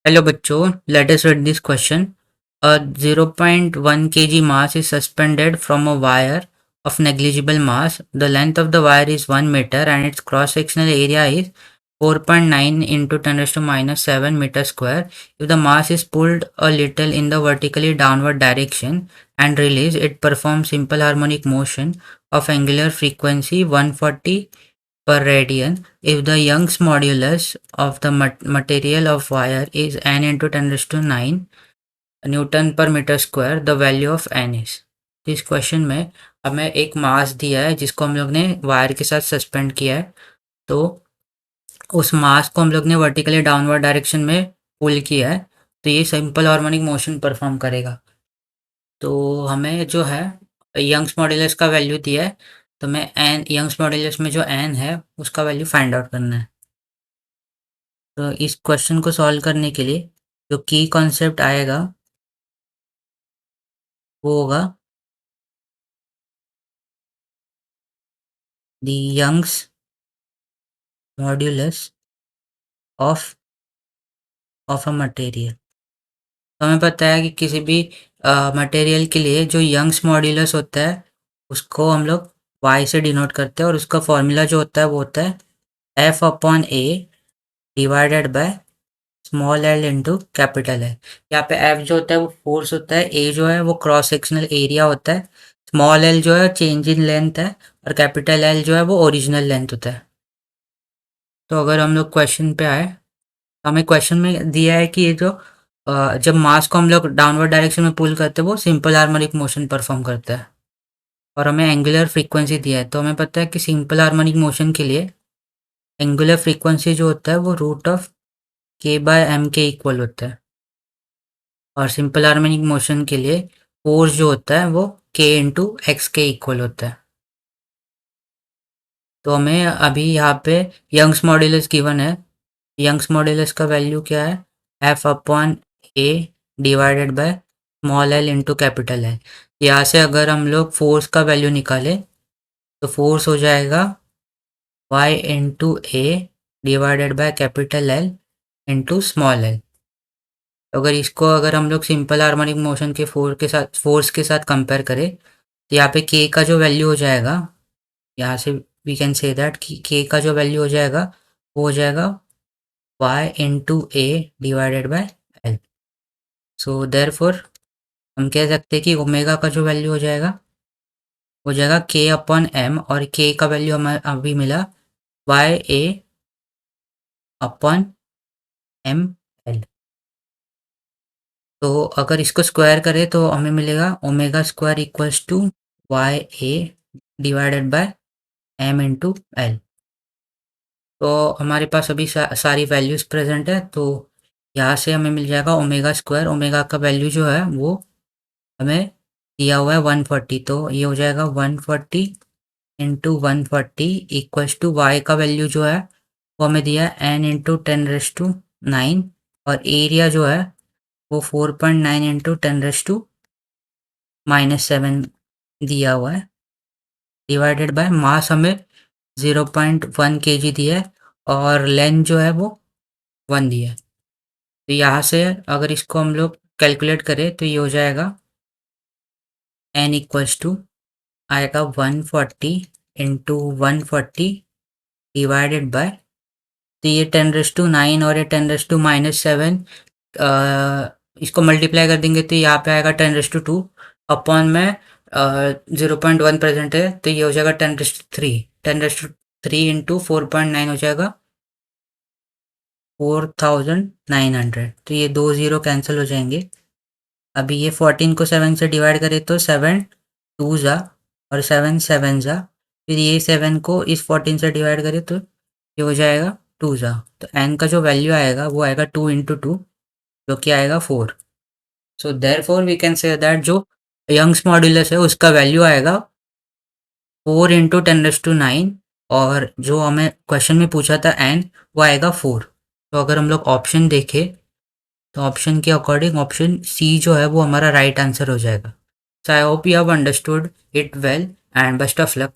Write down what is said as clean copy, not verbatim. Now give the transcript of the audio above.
Hello bachcho, let us read this question. A 0.1 kg mass is suspended from a wire of negligible mass. The length of the wire is 1 meter and its cross-sectional area is 4.9 into 10 raised to minus 7 meter square. If the mass is pulled a little in the vertically downward direction and released, it performs simple harmonic motion of angular frequency 140 per radian. If the Young's modulus of the material of wire is n into 10 raised to 9 newton पर metre square, the value of N is. इस question में हमें एक मास दिया है जिसको हम लोग ने वायर के साथ सस्पेंड किया है। तो उस मास को हम लोग ने वर्टिकली डाउनवर्ड डायरेक्शन में पुल किया है, तो ये सिंपल हार्मोनिक मोशन परफॉर्म करेगा। तो हमें जो है यंग्स मॉड्यूलस का वैल्यू दिया है, तो मैं एन यंग्स मॉड्यूलस में जो एन है उसका वैल्यू फाइंड आउट करना है। तो इस क्वेश्चन को सॉल्व करने के लिए जो की कॉन्सेप्ट आएगा वो होगा the Young's modulus of a material. तो हमें पता है कि किसी भी मटेरियल के लिए जो यंग्स मॉड्यूलस होता है उसको हम लोग वाई से डिनोट करते हैं, और उसका फॉर्मूला जो होता है वो होता है F upon A divided by small L into capital L. यहाँ पे एफ जो होता है वो फोर्स होता है, ए जो है वो क्रॉस सेक्शनल एरिया होता है, स्मॉल एल जो है चेंज इन लेंथ है, और कैपिटल एल जो है वो ओरिजिनल लेंथ होता है। तो अगर हम लोग क्वेश्चन पे आए, तो हमें क्वेश्चन में दिया है कि ये जो जब मास को हम लोग डाउनवर्ड डायरेक्शन में पुल करते हैं वो सिंपल हार्मोनिक मोशन परफॉर्म करता है, और हमें एंगुलर फ्रीक्वेंसी दिया है। तो हमें पता है कि सिंपल हार्मोनिक मोशन के लिए एंगुलर फ्रीक्वेंसी जो होता है वो रूट ऑफ के बाय एम के इक्वल होता है, और सिंपल हार्मोनिक मोशन के लिए फोर्स जो होता है वो के इंटू एक्स के इक्वल होता है। तो हमें अभी यहाँ पे यंग्स मॉड्यूलस गिवन है। यंग्स मॉड्यूलस का वैल्यू क्या है? F upon A divided by small L into capital L. यहाँ से अगर हम लोग फोर्स का वैल्यू निकालें तो फोर्स हो जाएगा y into A divided by capital L into small L. अगर इसको अगर हम लोग सिंपल हार्मोनिक मोशन के फोर्स के साथ कंपेयर करें, तो यहाँ पे k का जो वैल्यू हो जाएगा, यहाँ से वी कैन से दैट कि k का जो वैल्यू हो जाएगा वो हो जाएगा y into A divided by L. So therefore हम कह सकते हैं कि ओमेगा का जो वैल्यू हो जाएगा k अपॉन एम, और k का वैल्यू हमें अभी मिला y a upon M L. तो अगर इसको स्क्वायर करें तो हमें मिलेगा omega square equals to Y A divided by M into L. तो हमारे पास अभी सारी वैल्यूज प्रेजेंट है, तो यहाँ से हमें मिल जाएगा ओमेगा स्क्वायर। ओमेगा का वैल्यू जो है वो हमें दिया हुआ है 140, तो ये हो जाएगा 140 इंटू 140 इक्वल्स टू वाई का वैल्यू जो है वो हमें दिया है एन इंटू 10⁻⁹, और एरिया जो है वो 4.9 इंटू 10⁻⁻7 दिया हुआ है, डिवाइडेड बाय मास हमें 0.1 kg दिया है, और लेंथ जो है वो 1 दिया है। तो यहाँ से अगर इसको हम लोग कैलकुलेट करें तो ये हो जाएगा n इक्वल्स टू आएगा 140 इंटू 140 डिवाइडेड बाय, तो ये 10⁻⁹ और ये 10⁻⁻7 इसको मल्टीप्लाई कर देंगे तो यहाँ पे आएगा 10⁻², अपॉन में 0.1 प्रेजेंट है तो ये हो जाएगा 10⁻3। 10⁻3 इंटू 4.9 हो जाएगा 4900। तो ये 2 0 कैंसिल हो जाएंगे। अभी ये 14 को 7 से डिवाइड करें तो 7 2 जा और 7 7 जा, फिर ये 7 को इस 14 से डिवाइड करें तो ये हो जाएगा 2 जा। तो n का जो वैल्यू आएगा वो आएगा 2 इंटू 2, जो कि आएगा 4। So therefore we can say that जो यंग्स मॉड्यूलस है उसका वैल्यू आएगा 4 इंटू 10⁻⁹, और जो हमें क्वेश्चन में पूछा था n वो आएगा 4। तो अगर हम लोग ऑप्शन देखें तो ऑप्शन के अकॉर्डिंग ऑप्शन सी जो है वो हमारा राइट आंसर हो जाएगा। So I hope you have understood it well and best of luck.